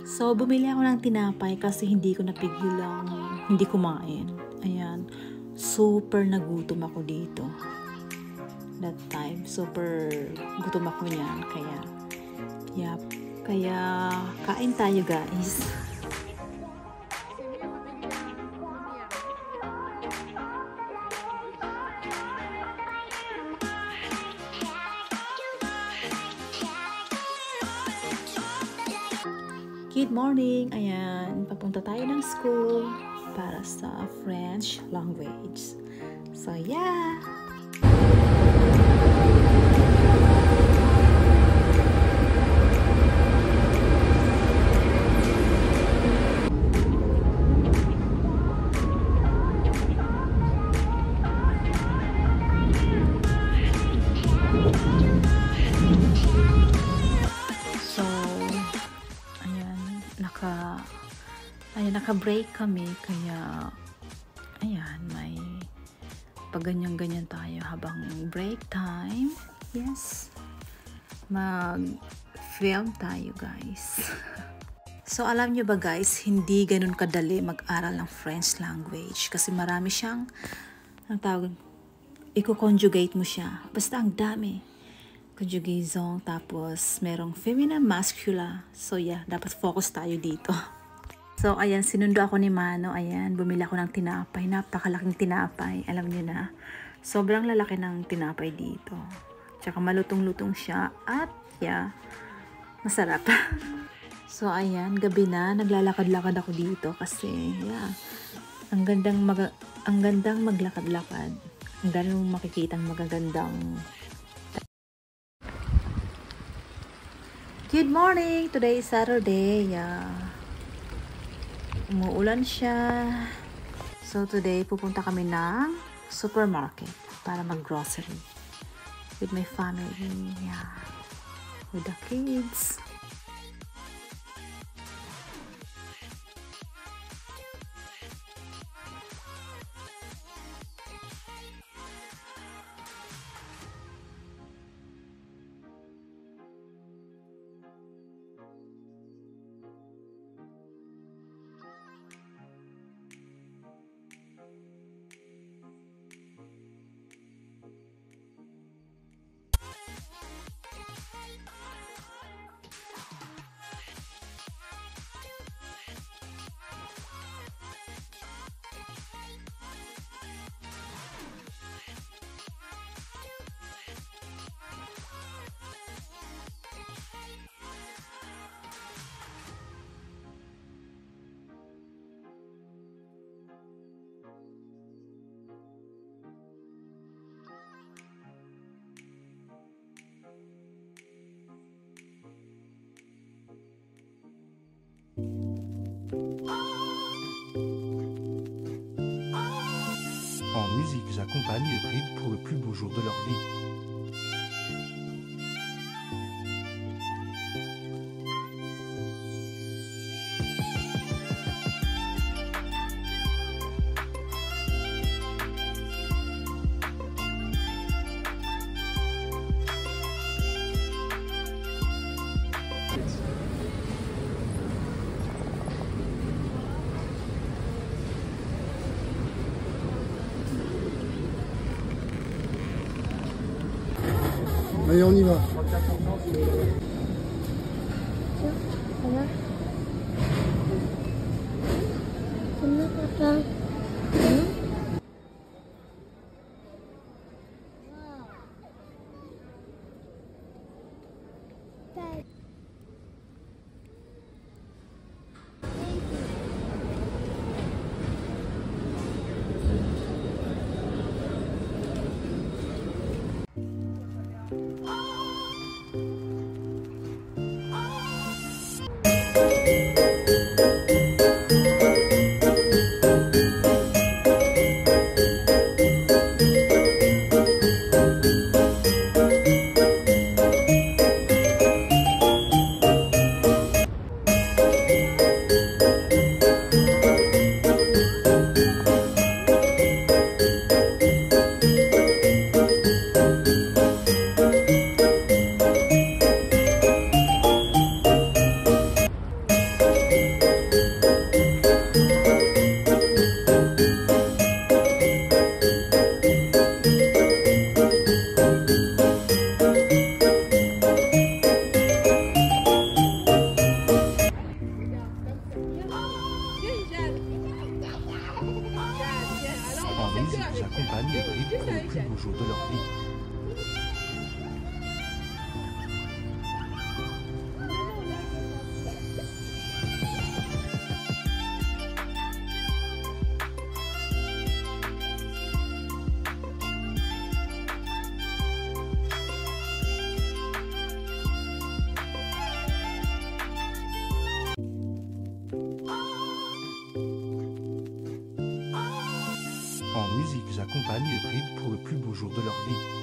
So, bumili ako ng tinapay kasi hindi ko napigilang hindi kumain. Ayan. Super nagutom ako dito. That time. Super gutom ako niyan. Kaya, yep. Kaya, kain tayo guys. Good morning! Ayan, papunta tayo ng school para sa French language. So, yeah! Naka-break kami, kaya ayan, may pag-ganyan-ganyan tayo habang break time. Yes, mag-film tayo guys. So, alam nyo ba guys, hindi ganun kadali mag-aral ng French language kasi marami siyang, ang tawag, i-conjugate mo siya. Basta ang dami. Conjugation, tapos merong feminine, masculine. So, yeah, dapat focus tayo dito. So, ayan, sinundo ako ni Mano. Ayan, bumili ako ng tinapay. Napakalaking tinapay. Alam niyo na. Sobrang lalaki ng tinapay dito. Tsaka malutong-lutong siya. At, yeah, masarap. So, ayan, gabi na. Naglalakad-lakad ako dito kasi, yeah, ang gandang maglakad-lakad. Ang dami mong makikitang magagandang. Good morning! Today is Saturday. Yeah. Umuulan siya. So, today, pupunta kami ng supermarket para mag-grocery with my family. Yeah. With the kids. En musique, j'accompagne les brides pour le plus beau jour de leur vie. Allez, on y va. musiques accompagnent et bride pour le plus beau jour de leur vie.